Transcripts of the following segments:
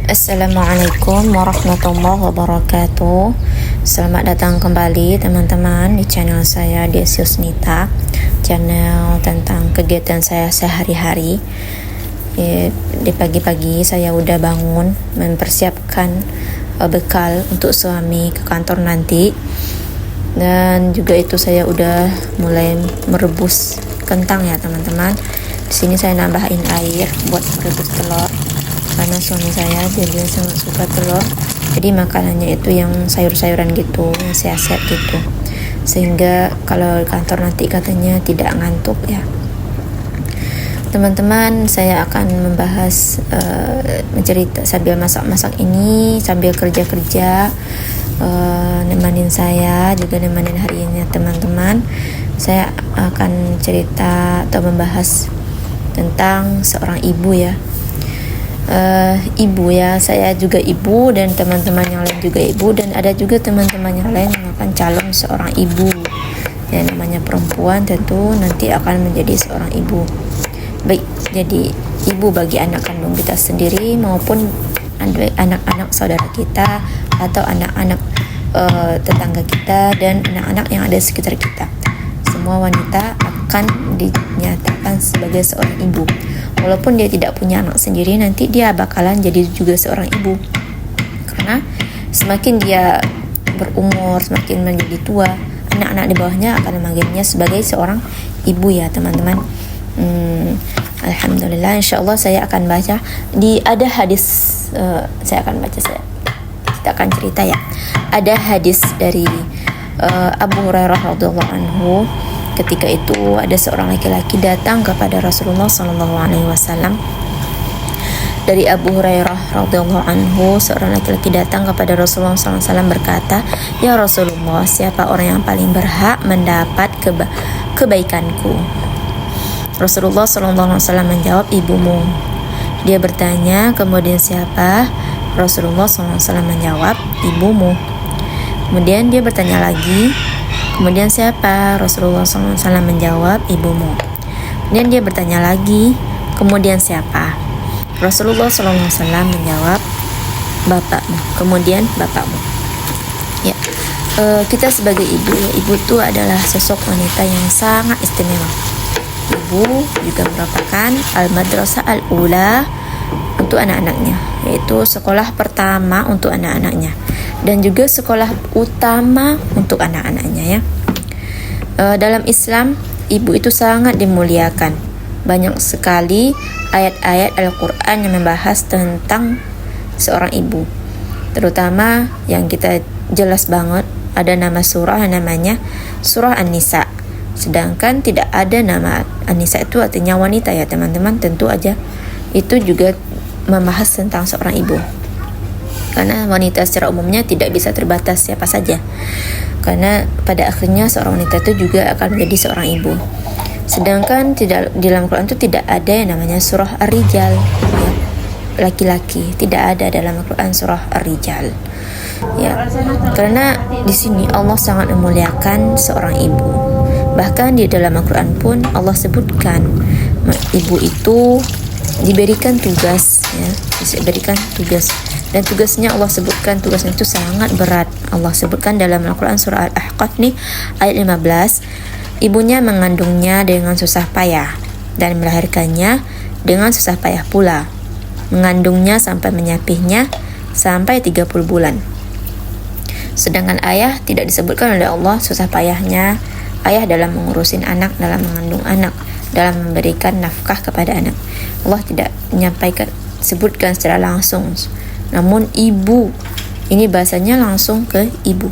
Assalamualaikum warahmatullahi wabarakatuh. Selamat datang kembali teman-teman di channel saya Desius Nita, channel tentang kegiatan saya sehari-hari. Di pagi-pagi saya udah bangun mempersiapkan bekal untuk suami ke kantor nanti, dan juga itu saya udah mulai merebus kentang ya teman-teman. Di sini saya nambahin air buat merebus telur karena suami saya dia sangat suka telur, jadi makanannya itu yang sayur-sayuran gitu, yang sehat-sehat gitu, sehingga kalau kantor nanti katanya tidak ngantuk ya teman-teman. Saya akan membahas mencerita sambil masak-masak ini, sambil kerja-kerja, nemanin saya juga nemanin hari ini teman-teman. Saya akan cerita atau membahas tentang seorang ibu ya. Ibu ya, saya juga ibu dan teman-teman yang lain juga ibu, dan ada juga teman-teman yang lain yang akan calon seorang ibu. Yang namanya perempuan tentu nanti akan menjadi seorang ibu, baik jadi ibu bagi anak kandung kita sendiri maupun anak-anak saudara kita atau anak-anak tetangga kita dan anak-anak yang ada di sekitar kita. Semua wanita akan dinyatakan sebagai seorang ibu. Walaupun dia tidak punya anak sendiri, nanti dia bakalan jadi juga seorang ibu. Karena semakin dia berumur, semakin menjadi tua, anak-anak di bawahnya akan memanggilnya sebagai seorang ibu ya teman-teman. Alhamdulillah, insyaallah saya akan baca ada hadis, kita akan cerita ya. Ada hadis dari Abu Hurairah radhiyallahu anhu. Ketika itu ada seorang laki-laki datang kepada Rasulullah SAW. Dari Abu Hurairah radhiyallahu anhu, seorang laki-laki datang kepada Rasulullah SAW berkata, "Ya Rasulullah, siapa orang yang paling berhak mendapat kebaikanku?" Rasulullah SAW menjawab, "Ibumu." Dia bertanya, "Kemudian siapa?" Rasulullah SAW menjawab, "Ibumu." Kemudian dia bertanya lagi, "Kemudian siapa?" Rasulullah SAW menjawab, "Ibumu." Kemudian dia bertanya lagi, "Kemudian siapa?" Rasulullah SAW menjawab, "Bapakmu." Kemudian bapakmu. Ya, kita sebagai ibu, ibu itu adalah sosok wanita yang sangat istimewa. Ibu juga merupakan al-madrasah al-ula untuk anak-anaknya, yaitu sekolah pertama untuk anak-anaknya, dan juga sekolah utama untuk anak-anaknya ya. Dalam Islam, ibu itu sangat dimuliakan. Banyak sekali ayat-ayat Al-Quran yang membahas tentang seorang ibu. Terutama yang kita jelas banget, ada nama surah namanya surah An-Nisa. Sedangkan tidak ada nama An-Nisa, itu artinya wanita ya teman-teman. Tentu aja itu juga membahas tentang seorang ibu, karena wanita secara umumnya tidak bisa terbatas siapa saja, karena pada akhirnya seorang wanita itu juga akan menjadi seorang ibu. Sedangkan tidak, di dalam Quran itu tidak ada yang namanya surah Ar-Rijal ya, laki-laki, tidak ada dalam Quran surah Ar-Rijal ya, karena di sini Allah sangat memuliakan seorang ibu. Bahkan di dalam Al-Quran pun Allah sebutkan ibu itu diberikan tugas ya, diberikan tugas, dan tugasnya Allah sebutkan tugasnya itu sangat berat. Allah sebutkan dalam Al-Quran surah Al-Ahqaf nih ayat 15, ibunya mengandungnya dengan susah payah dan melahirkannya dengan susah payah pula, mengandungnya sampai menyapihnya sampai 30 bulan. Sedangkan ayah tidak disebutkan oleh Allah susah payahnya ayah dalam mengurusin anak, dalam mengandung anak, dalam memberikan nafkah kepada anak. Allah tidak menyampaikan, sebutkan secara langsung. Namun ibu, ini bahasanya langsung ke ibu.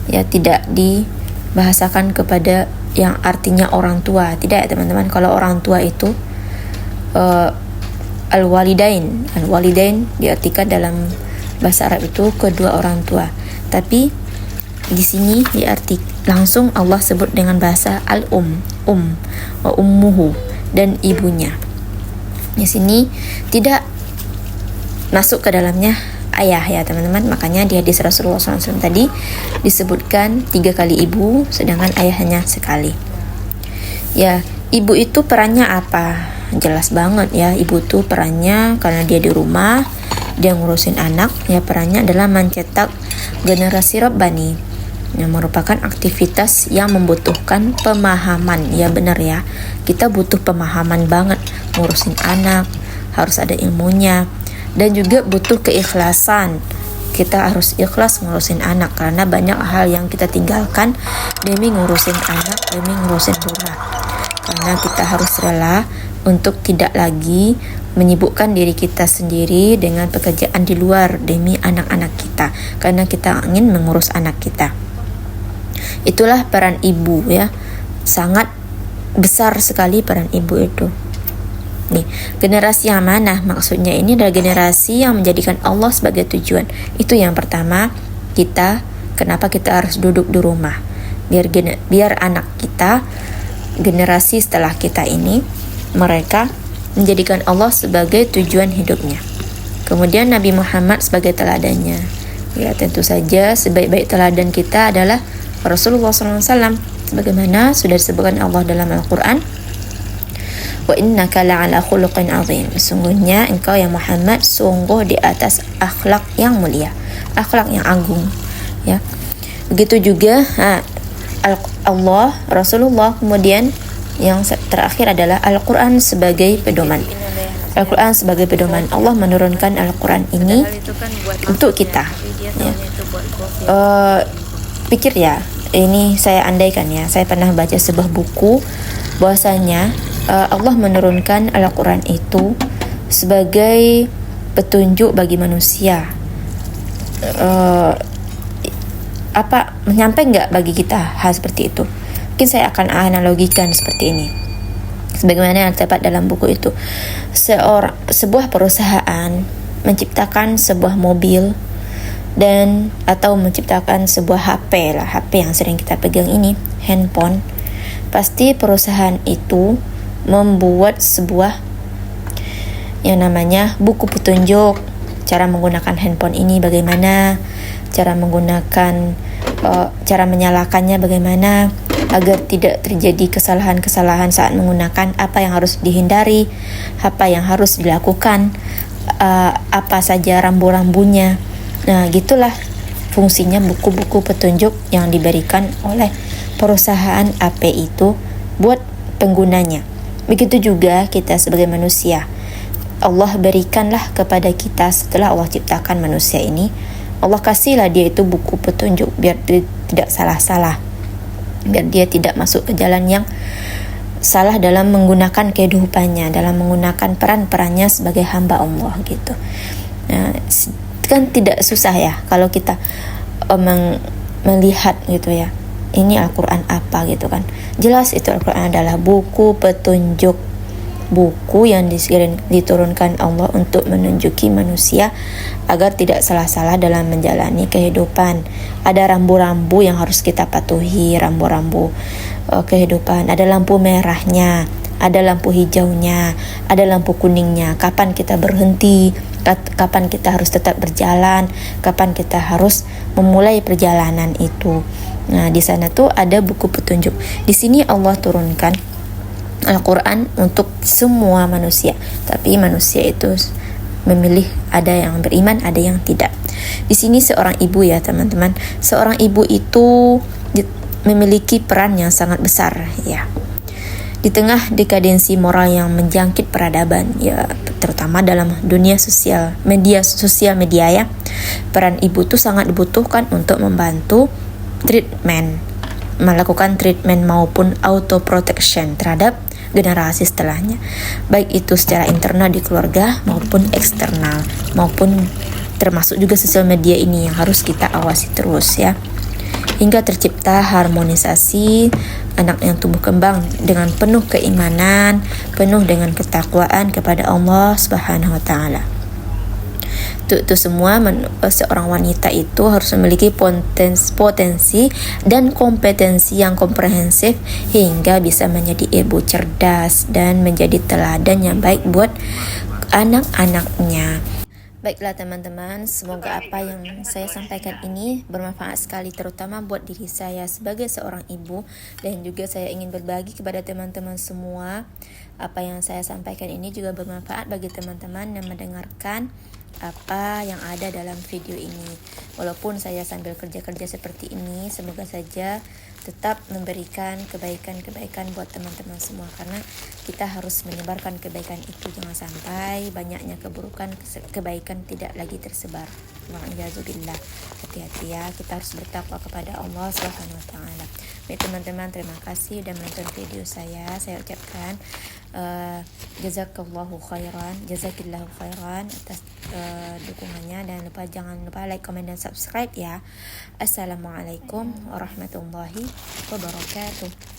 Ya, tidak dibahasakan kepada yang artinya orang tua. Tidak ya teman-teman. Kalau orang tua itu al-walidain. Al-walidain diartikan dalam bahasa Arab itu kedua orang tua. Tapi di sini diarti langsung Allah sebut dengan bahasa wa ummuhu, dan ibunya. Di sini tidak masuk ke dalamnya ayah ya teman-teman. Makanya di hadis Rasulullah SAW tadi disebutkan 3 kali ibu, sedangkan ayah hanya sekali. Ya, ibu itu perannya apa? Jelas banget ya, ibu tuh perannya karena dia di rumah, dia ngurusin anak, ya perannya adalah mencetak generasi Rabbani, yang merupakan aktivitas yang membutuhkan pemahaman. Ya benar ya, kita butuh pemahaman banget ngurusin anak, harus ada ilmunya, dan juga butuh keikhlasan. Kita harus ikhlas ngurusin anak karena banyak hal yang kita tinggalkan demi ngurusin anak, demi ngurusin rumah. Karena kita harus rela untuk tidak lagi menyibukkan diri kita sendiri dengan pekerjaan di luar demi anak-anak kita, karena kita ingin mengurus anak kita. Itulah peran ibu ya, sangat besar sekali peran ibu itu. Nih, generasi yang mana? Maksudnya ini adalah generasi yang menjadikan Allah sebagai tujuan. Itu yang pertama, kenapa kita harus duduk di rumah? Biar anak kita, generasi setelah kita ini, mereka menjadikan Allah sebagai tujuan hidupnya. Kemudian Nabi Muhammad sebagai teladannya. Ya, tentu saja sebaik-baik teladan kita adalah Rasulullah SAW. Sebagaimana sudah disebutkan Allah dalam Al-Quran, wa innaka la'ala khuluqin azim. Sungguhnya engkau ya Muhammad sungguh di atas akhlak yang mulia, akhlak yang agung. Ya, begitu juga Allah, Rasulullah, kemudian yang terakhir adalah Al-Quran sebagai pedoman. Al-Quran sebagai pedoman. Allah menurunkan Al-Quran ini untuk kita. Ya. Pikir ya, ini saya andaikan ya, saya pernah baca sebuah buku bahwasanya Allah menurunkan Al-Quran itu sebagai petunjuk bagi manusia. Menyampai nggak bagi kita hal seperti itu? Mungkin saya akan analogikan seperti ini. Sebagaimana yang terdapat dalam buku itu, sebuah perusahaan menciptakan sebuah mobil atau menciptakan sebuah HP yang sering kita pegang ini, handphone. Pasti perusahaan itu membuat sebuah yang namanya buku petunjuk cara menggunakan handphone ini bagaimana, cara menyalakannya bagaimana, agar tidak terjadi kesalahan-kesalahan saat menggunakan, apa yang harus dihindari, apa yang harus dilakukan, apa saja rambu-rambunya. Nah, gitulah fungsinya buku-buku petunjuk yang diberikan oleh perusahaan AP itu buat penggunanya. Begitu juga kita sebagai manusia. Allah berikanlah kepada kita setelah Allah ciptakan manusia ini, Allah kasihlah dia itu buku petunjuk biar dia tidak salah-salah, biar dia tidak masuk ke jalan yang salah dalam menggunakan kehidupannya, dalam menggunakan peran-perannya sebagai hamba Allah gitu. Nah, kan tidak susah ya kalau kita melihat gitu ya, ini Al-Quran apa gitu kan. Jelas itu Al-Quran adalah buku petunjuk, buku yang diturunkan Allah untuk menunjuki manusia agar tidak salah-salah dalam menjalani kehidupan. Ada rambu-rambu yang harus kita patuhi, rambu-rambu kehidupan. Ada lampu merahnya, ada lampu hijaunya, ada lampu kuningnya. Kapan kita berhenti, kapan kita harus tetap berjalan, kapan kita harus memulai perjalanan itu. Nah, di sana tuh ada buku petunjuk. Di sini Allah turunkan Al-Quran untuk semua manusia, tapi manusia itu memilih, ada yang beriman, ada yang tidak. Di sini seorang ibu ya teman-teman, seorang ibu itu memiliki peran yang sangat besar ya. Di tengah dekadensi moral yang menjangkit peradaban ya, terutama dalam dunia media ya, peran ibu itu sangat dibutuhkan untuk membantu melakukan treatment maupun auto protection terhadap generasi setelahnya, baik itu secara internal di keluarga maupun eksternal, maupun termasuk juga sosial media ini yang harus kita awasi terus ya, hingga tercipta harmonisasi anak yang tumbuh kembang dengan penuh keimanan, penuh dengan ketakwaan kepada Allah Subhanahu wa taala. Itu semua seorang wanita itu harus memiliki potensi dan kompetensi yang komprehensif hingga bisa menjadi ibu cerdas dan menjadi teladan yang baik buat anak-anaknya. Baiklah teman-teman, semoga apa yang saya sampaikan ini bermanfaat sekali, terutama buat diri saya sebagai seorang ibu, dan juga saya ingin berbagi kepada teman-teman semua. Apa yang saya sampaikan ini juga bermanfaat bagi teman-teman yang mendengarkan, apa yang ada dalam video ini. Walaupun saya sambil kerja-kerja seperti ini, semoga saja tetap memberikan kebaikan-kebaikan buat teman-teman semua, karena kita harus menyebarkan kebaikan itu. Jangan sampai banyaknya keburukan, kebaikan tidak lagi tersebar. Wa'iyadzubillah. Hati-hati ya, kita harus bertakwa kepada Allah Subhanahu wa taala. Baik teman-teman, terima kasih sudah menonton video saya. Saya ucapkan jazakillahu khairan atas dukungannya, dan jangan lupa like, comment, dan subscribe ya. Assalamualaikum warahmatullahi wabarakatuh.